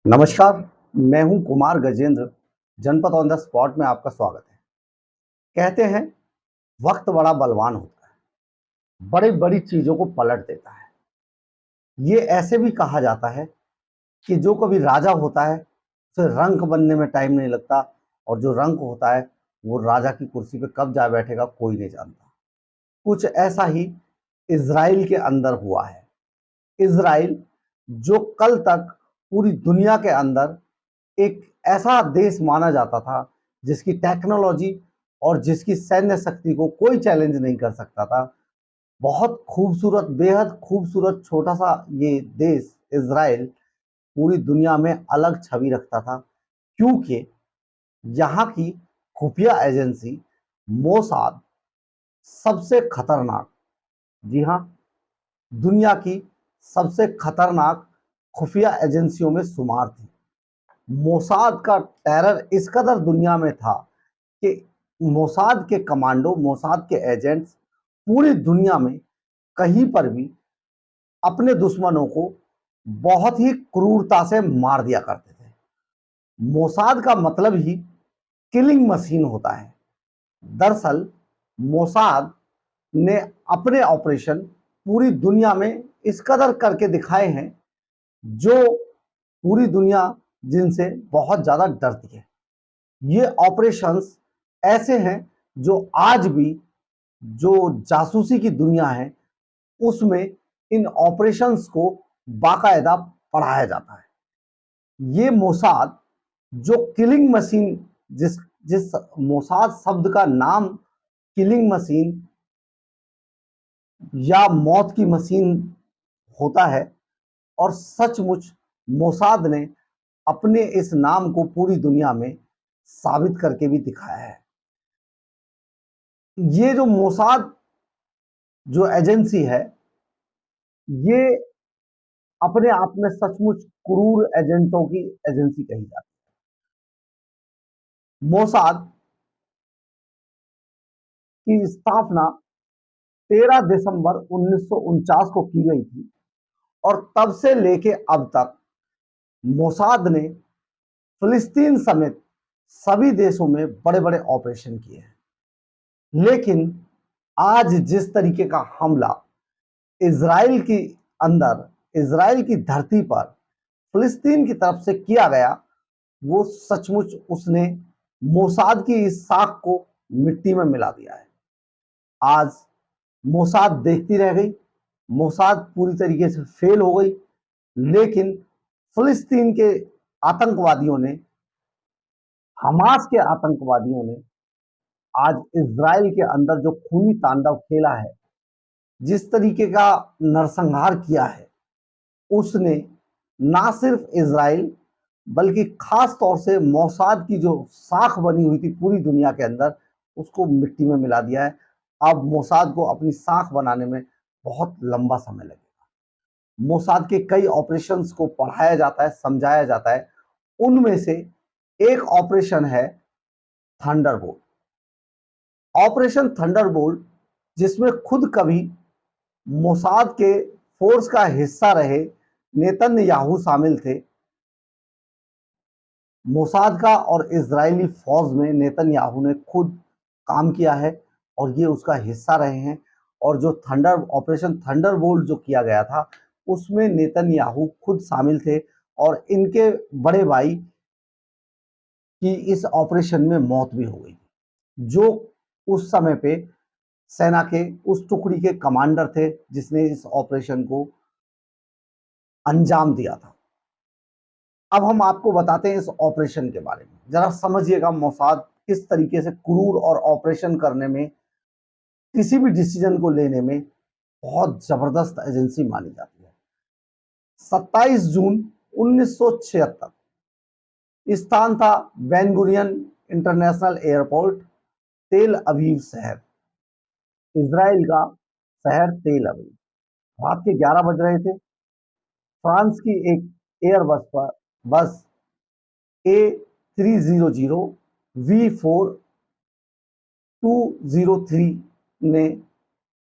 नमस्कार, मैं हूं कुमार गजेंद्र। जनपद ऑन द स्पॉट में आपका स्वागत है। कहते हैं वक्त बड़ा बलवान होता है, बड़ी बड़ी चीजों को पलट देता है। ये ऐसे भी कहा जाता है कि जो कभी राजा होता है उसे रंक बनने में टाइम नहीं लगता, और जो रंक होता है वो राजा की कुर्सी पे कब जा बैठेगा कोई नहीं जानता। कुछ ऐसा ही इज़राइल के अंदर हुआ है। इज़राइल जो कल तक पूरी दुनिया के अंदर एक ऐसा देश माना जाता था जिसकी टेक्नोलॉजी और जिसकी सैन्य शक्ति को कोई चैलेंज नहीं कर सकता था। बहुत खूबसूरत, बेहद खूबसूरत छोटा सा ये देश इज़राइल पूरी दुनिया में अलग छवि रखता था, क्योंकि यहाँ की खुफिया एजेंसी मोसाद सबसे खतरनाक, जी हाँ, दुनिया की सबसे खतरनाक खुफिया एजेंसियों में शुमार थी। मोसाद का टेरर इस कदर दुनिया में था कि मोसाद के कमांडो, मोसाद के एजेंट्स पूरी दुनिया में कहीं पर भी अपने दुश्मनों को बहुत ही क्रूरता से मार दिया करते थे। मोसाद का मतलब ही किलिंग मशीन होता है। दरअसल मोसाद ने अपने ऑपरेशन पूरी दुनिया में इस कदर करके दिखाए हैं जो पूरी दुनिया जिनसे बहुत ज्यादा डरती है। ये ऑपरेशंस ऐसे हैं जो आज भी जो जासूसी की दुनिया है उसमें इन ऑपरेशंस को बाकायदा पढ़ाया जाता है। ये मोसाद जो किलिंग मशीन, जिस जिस मोसाद शब्द का नाम किलिंग मशीन या मौत की मशीन होता है, और सचमुच मोसाद ने अपने इस नाम को पूरी दुनिया में साबित करके भी दिखाया है। ये जो मोसाद जो एजेंसी है, ये अपने आप में सचमुच क्रूर एजेंटों की एजेंसी कही जाती है। मोसाद की स्थापना 13 दिसंबर 1949 को की गई थी, और तब से लेके अब तक मोसाद ने फिलिस्तीन समेत सभी देशों में बड़े बड़े ऑपरेशन किए हैं। लेकिन आज जिस तरीके का हमला इज़राइल की अंदर, इज़राइल की धरती पर फिलिस्तीन की तरफ से किया गया, वो सचमुच उसने मोसाद की इस साख को मिट्टी में मिला दिया है। आज मोसाद देखती रह गई, मोसाद पूरी तरीके से फेल हो गई, लेकिन फिलिस्तीन के आतंकवादियों ने, हमास के आतंकवादियों ने आज इज़राइल के अंदर जो खूनी तांडव खेला है, जिस तरीके का नरसंहार किया है, उसने ना सिर्फ इज़राइल बल्कि खास तौर से मोसाद की जो साख बनी हुई थी पूरी दुनिया के अंदर, उसको मिट्टी में मिला दिया है। अब मोसाद को अपनी साख बनाने में बहुत लंबा समय लगेगा। मोसाद के कई ऑपरेशंस को पढ़ाया जाता है, समझाया जाता है। उनमें से एक ऑपरेशन है थंडरबोल्ट। ऑपरेशन थंडरबोल्ट, जिसमें खुद कभी मोसाद के फोर्स का हिस्सा रहे नेतन्याहू शामिल थे। मोसाद का और इजरायली फौज में नेतन्याहू ने खुद काम किया है, और ये उसका हिस्सा रहे हैं। और जो ऑपरेशन थंडरबोल्ट जो किया गया था, उसमें नेतन्याहू खुद शामिल थे, और इनके बड़े भाई की इस ऑपरेशन में मौत भी हो गई, जो उस समय पे सेना के उस टुकड़ी के कमांडर थे जिसने इस ऑपरेशन को अंजाम दिया था। अब हम आपको बताते हैं इस ऑपरेशन के बारे में, जरा समझिएगा मोसाद किस तरीके से क्रूर और ऑपरेशन करने में, किसी भी डिसीजन को लेने में बहुत जबरदस्त एजेंसी मानी जाती है। 27 जून 1976, स्थान था बेन गुरियन इंटरनेशनल एयरपोर्ट, तेल अवीव शहर, इजराइल का शहर तेल अवीव। रात के 11 बज रहे थे। फ्रांस की एक एयर बस A300 V4203 ने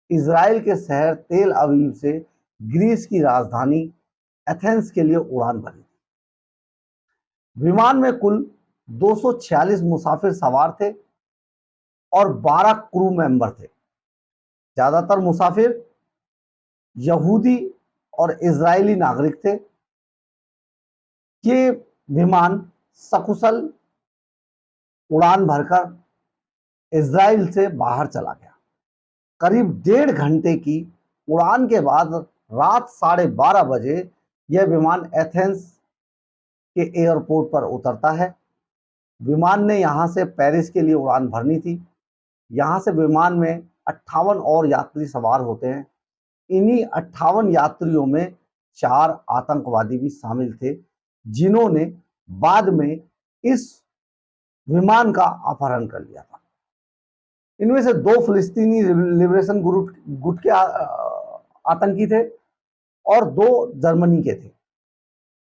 इजराइल के शहर तेल अवीव से ग्रीस की राजधानी एथेंस के लिए उड़ान भरी। विमान में कुल 246 मुसाफिर सवार थे और 12 क्रू मेंबर थे। ज्यादातर मुसाफिर यहूदी और इजरायली नागरिक थे। ये विमान सकुशल उड़ान भरकर इजराइल से बाहर चला गया। करीब 1.5 घंटे की उड़ान के बाद रात 12:30 बजे यह विमान एथेंस के एयरपोर्ट पर उतरता है। विमान ने यहां से पेरिस के लिए उड़ान भरनी थी। यहां से विमान में 58 और यात्री सवार होते हैं। इन्हीं 58 यात्रियों में 4 आतंकवादी भी शामिल थे, जिन्होंने बाद में इस विमान का अपहरण कर लिया था। इनमें से 2 फिलिस्तीनी लिबरेशन गुट के आतंकी थे और 2 जर्मनी के थे।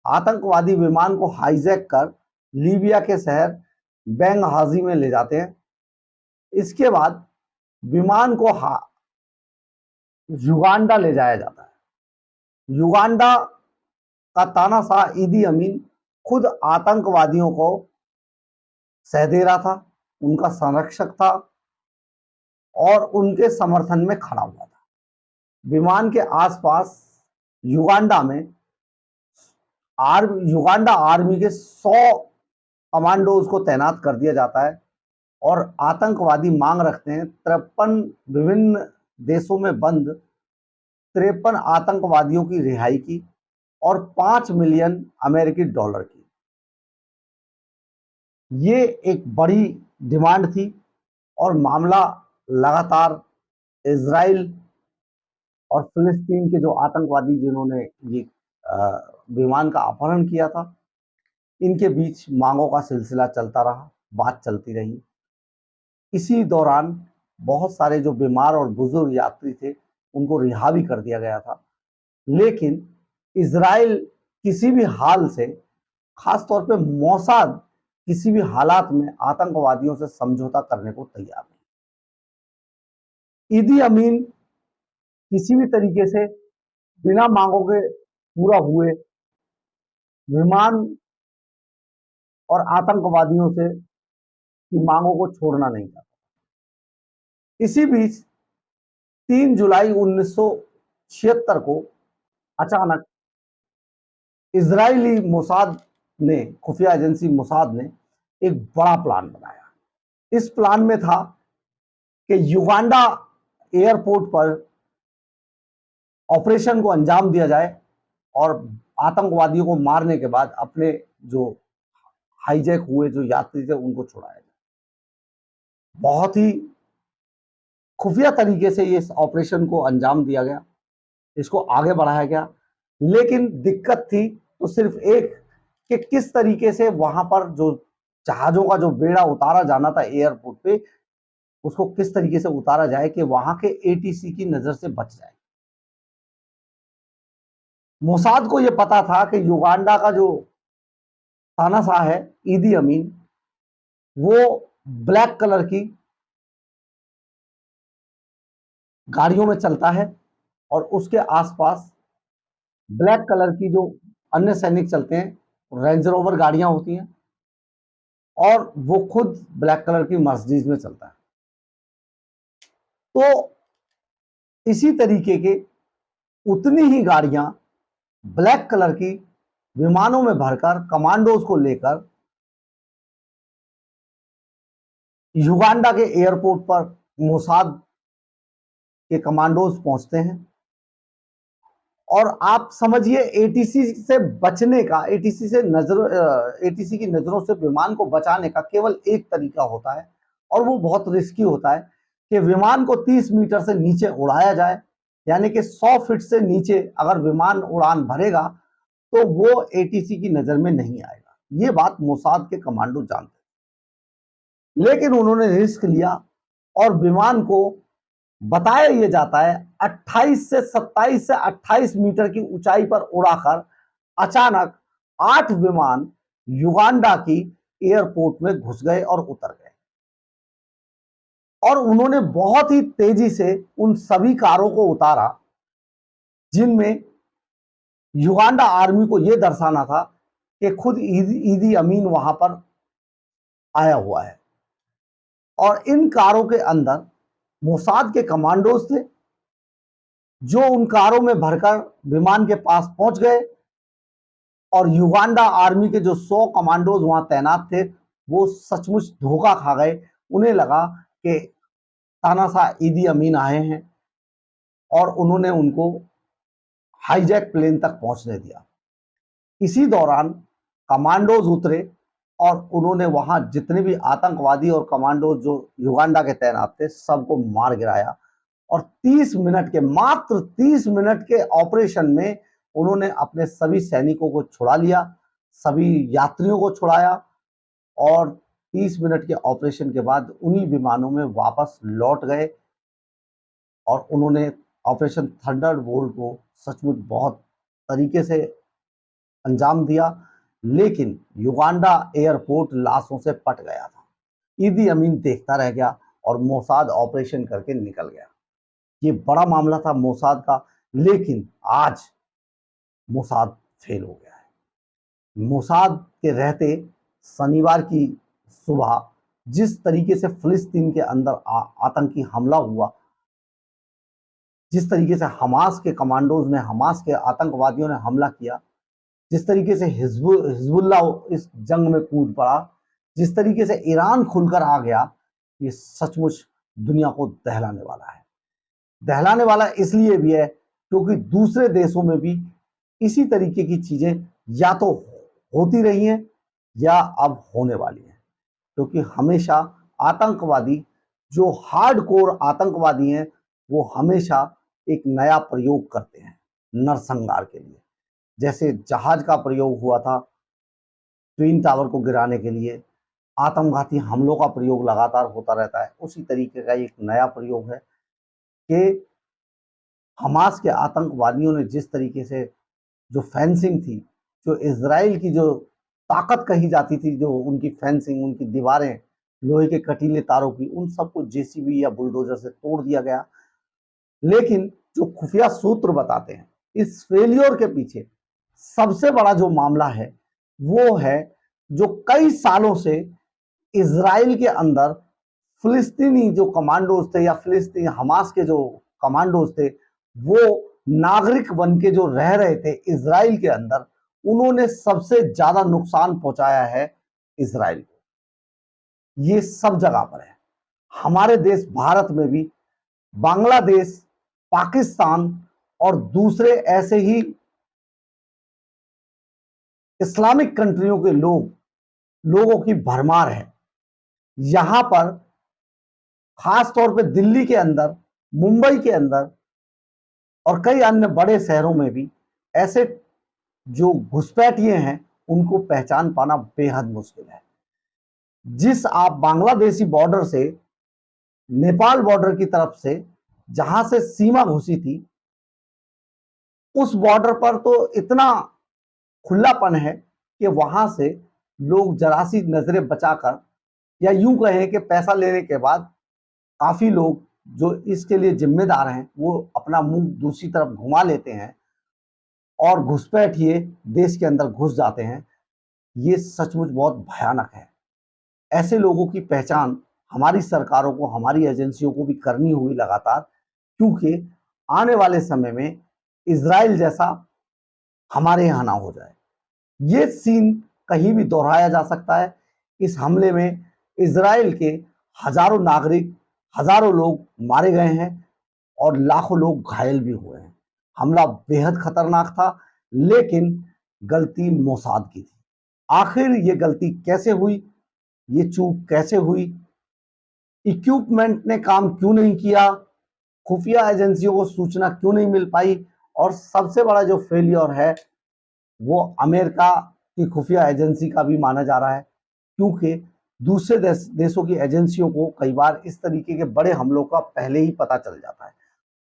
आतंकवादी विमान को हाईजैक कर लीबिया के शहर बेंगहाजी में ले जाते हैं। इसके बाद विमान को युगांडा ले जाया जाता है। युगांडा का तानाशाह ईदी अमीन खुद आतंकवादियों को सह दे रहा था, उनका संरक्षक था और उनके समर्थन में खड़ा हुआ था। विमान के आसपास युगांडा आर्मी के 100 कमांडोज को तैनात कर दिया जाता है और आतंकवादी मांग रखते हैं 53 विभिन्न देशों में बंद 53 आतंकवादियों की रिहाई की और 5 मिलियन अमेरिकी डॉलर की। ये एक बड़ी डिमांड थी और मामला लगातार इजराइल और फिलिस्तीन के जो आतंकवादी जिन्होंने ये विमान का अपहरण किया था, इनके बीच मांगों का सिलसिला चलता रहा, बात चलती रही। इसी दौरान बहुत सारे जो बीमार और बुजुर्ग यात्री थे उनको रिहा भी कर दिया गया था। लेकिन इजराइल किसी भी हाल से, खासतौर पे मोसाद किसी भी हालात में आतंकवादियों से समझौता करने को तैयार नहीं। ईदी अमीन किसी भी तरीके से बिना मांगों के पूरा हुए विमान और आतंकवादियों से की मांगों को छोड़ना नहीं चाहता। इसी बीच 3 जुलाई 1976 को अचानक इजरायली मोसाद ने, खुफिया एजेंसी मोसाद ने एक बड़ा प्लान बनाया। इस प्लान में था कि युगांडा एयरपोर्ट पर ऑपरेशन को अंजाम दिया जाए और आतंकवादियों को मारने के बाद अपने जो हाईजैक हुए जो यात्री थे उनको छुड़ाया जाए। बहुत ही खुफिया तरीके से ये ऑपरेशन को अंजाम दिया गया, इसको आगे बढ़ाया गया। लेकिन दिक्कत थी तो सिर्फ एक कि किस तरीके से वहां पर जो जहाजों का जो बेड़ा उतारा जाना था एयरपोर्ट पे, उसको किस तरीके से उतारा जाए कि वहां के एटीसी की नजर से बच जाए। मोसाद को यह पता था कि युगांडा का जो तानाशाह है ईदी अमीन, वो ब्लैक कलर की गाड़ियों में चलता है और उसके आसपास ब्लैक कलर की जो अन्य सैनिक चलते हैं, रेंज रोवर गाड़ियां होती हैं और वो खुद ब्लैक कलर की मर्सिडीज में चलता है। तो इसी तरीके के उतनी ही गाड़ियां ब्लैक कलर की विमानों में भरकर कमांडोज को लेकर युगांडा के एयरपोर्ट पर मोसाद के कमांडोज पहुंचते हैं। और आप समझिए एटीसी से बचने का, एटीसी की नजरों से विमान को बचाने का केवल एक तरीका होता है और वो बहुत रिस्की होता है कि विमान को 30 मीटर से नीचे उड़ाया जाए, यानी कि 100 फीट से नीचे अगर विमान उड़ान भरेगा तो वो एटीसी की नजर में नहीं आएगा। ये बात मोसाद के कमांडो जानते हैं। लेकिन उन्होंने रिस्क लिया और विमान को, बताया यह जाता है 27 से 28 मीटर की ऊंचाई पर उड़ाकर अचानक 8 विमान युगांडा की एयरपोर्ट में घुस गए और उतर गए। और उन्होंने बहुत ही तेजी से उन सभी कारों को उतारा जिनमें युगांडा आर्मी को यह दर्शाना था कि खुद ईदी अमीन वहां पर आया हुआ है। और इन कारों के अंदर मोसाद के कमांडोज थे, जो उन कारों में भरकर विमान के पास पहुंच गए और युगांडा आर्मी के जो 100 कमांडोज वहां तैनात थे वो सचमुच धोखा खा गए। उन्हें लगा कि तानाशाह ईदी अमीन आए हैं और उन्होंने उनको हाईजैक प्लेन तक पहुंचने दिया। इसी दौरान कमांडोज उतरे और उन्होंने वहां जितने भी आतंकवादी और कमांडोज जो युगांडा के तैनात थे सबको मार गिराया। और 30 मिनट के, मात्र 30 मिनट के ऑपरेशन में उन्होंने अपने सभी सैनिकों को छुड़ा लिया, सभी यात्रियों को छुड़ाया और 30 मिनट के ऑपरेशन के बाद उन्हीं विमानों में वापस लौट गए और उन्होंने ऑपरेशन थंडरबोल्ट को सचमुच बहुत तरीके से अंजाम दिया। लेकिन युगांडा एयरपोर्ट लाशों से पट गया था। ईदी अमीन देखता रह गया और मोसाद ऑपरेशन करके निकल गया। ये बड़ा मामला था मोसाद का, लेकिन आज मोसाद फेल हो गया है। मोसाद के रहते शनिवार की सुबह जिस तरीके से फिलिस्तीन के अंदर आतंकी हमला हुआ, जिस तरीके से हमास के कमांडोज ने, हमास के आतंकवादियों ने हमला किया, जिस तरीके से हिजबुल्ला इस जंग में कूद पड़ा, जिस तरीके से ईरान खुलकर आ गया, ये सचमुच दुनिया को दहलाने वाला है। दहलाने वाला इसलिए भी है क्योंकि दूसरे देशों में भी इसी तरीके की चीजें या तो होती रही हैं या अब होने वाली हैं। क्योंकि हमेशा आतंकवादी, जो हार्डकोर आतंकवादी हैं, वो हमेशा एक नया प्रयोग करते हैं नरसंहार के लिए। जैसे जहाज का प्रयोग हुआ था ट्विन टावर को गिराने के लिए, आत्मघाती हमलों का प्रयोग लगातार होता रहता है। उसी तरीके का एक नया प्रयोग है कि हमास के आतंकवादियों ने जिस तरीके से जो फेंसिंग थी, जो इजराइल की जो ताकत कही जाती थी, जो उनकी फेंसिंग, उनकी दीवारें लोहे के कटीले तारों की, उन सबको जेसीबी या बुलडोजर से तोड़ दिया गया। लेकिन जो खुफिया सूत्र बताते हैं, इस फेलियर के पीछे सबसे बड़ा जो मामला है वो है जो कई सालों से इजराइल के अंदर फिलिस्तीनी जो कमांडोज थे या फिलिस्तीनी हमास के जो कमांडोज थे, वो नागरिक बन के जो रह रहे थे इजराइल के अंदर, उन्होंने सबसे ज्यादा नुकसान पहुंचाया है इजराइल को। ये सब जगह पर है, हमारे देश भारत में भी, बांग्लादेश, पाकिस्तान और दूसरे ऐसे ही इस्लामिक कंट्रियों के लोगों की भरमार है। यहां पर खास तौर पे दिल्ली के अंदर, मुंबई के अंदर और कई अन्य बड़े शहरों में भी ऐसे जो घुसपैठिए हैं उनको पहचान पाना बेहद मुश्किल है। जिस आप बांग्लादेशी बॉर्डर से, नेपाल बॉर्डर की तरफ से जहां से सीमा घुसी थी, उस बॉर्डर पर तो इतना खुलापन है कि वहां से लोग जरा सी नजरें बचाकर, या यूं कहें कि पैसा लेने के बाद काफी लोग जो इसके लिए जिम्मेदार हैं वो अपना मुंह दूसरी तरफ घुमा लेते हैं और घुसपैठिए देश के अंदर घुस जाते हैं। ये सचमुच बहुत भयानक है। ऐसे लोगों की पहचान हमारी सरकारों को, हमारी एजेंसियों को भी करनी हुई लगातार, क्योंकि आने वाले समय में इजराइल जैसा हमारे यहाँ ना हो जाए। ये सीन कहीं भी दोहराया जा सकता है। इस हमले में इजराइल के हजारों नागरिक, हजारों लोग मारे गए हैं और लाखों लोग घायल भी हुए हैं। हमला बेहद खतरनाक था, लेकिन गलती मोसाद की थी। आखिर ये गलती कैसे हुई, ये चूक कैसे हुई, इक्विपमेंट ने काम क्यों नहीं किया, खुफिया एजेंसियों को सूचना क्यों नहीं मिल पाई, और सबसे बड़ा जो फेलियर है वो अमेरिका की खुफिया एजेंसी का भी माना जा रहा है। क्योंकि दूसरे देशों की एजेंसियों को कई बार इस तरीके के बड़े हमलों का पहले ही पता चल जाता है।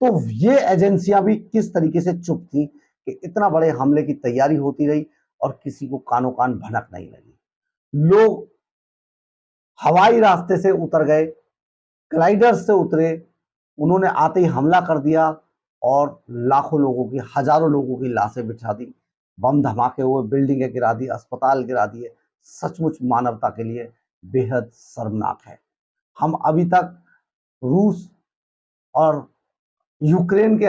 तो ये एजेंसियां भी किस तरीके से चुप थी कि इतना बड़े हमले की तैयारी होती रही और किसी को कानो कान भनक नहीं लगी। लोग हवाई रास्ते से उतर गए, ग्लाइडर्स से उतरे, उन्होंने आते ही हमला कर दिया और लाखों लोगों की, हजारों लोगों की लाशें बिछा दी। बम धमाके हुए, बिल्डिंगें गिरा दी, अस्पताल गिरा दिए, सचमुच मानवता के लिए बेहद शर्मनाक है। हम अभी तक रूस और यूक्रेन के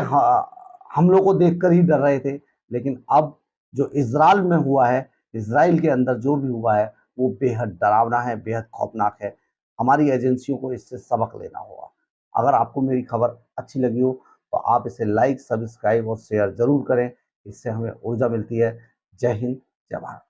हमलों को देखकर ही डर रहे थे, लेकिन अब जो इज़राइल में हुआ है, इज़राइल के अंदर जो भी हुआ है, वो बेहद डरावना है, बेहद खौफनाक है। हमारी एजेंसियों को इससे सबक लेना होगा। अगर आपको मेरी खबर अच्छी लगी हो, तो आप इसे लाइक, सब्सक्राइब और शेयर ज़रूर करें। इससे हमें ऊर्जा मिलती है। जय हिंद, जय भारत।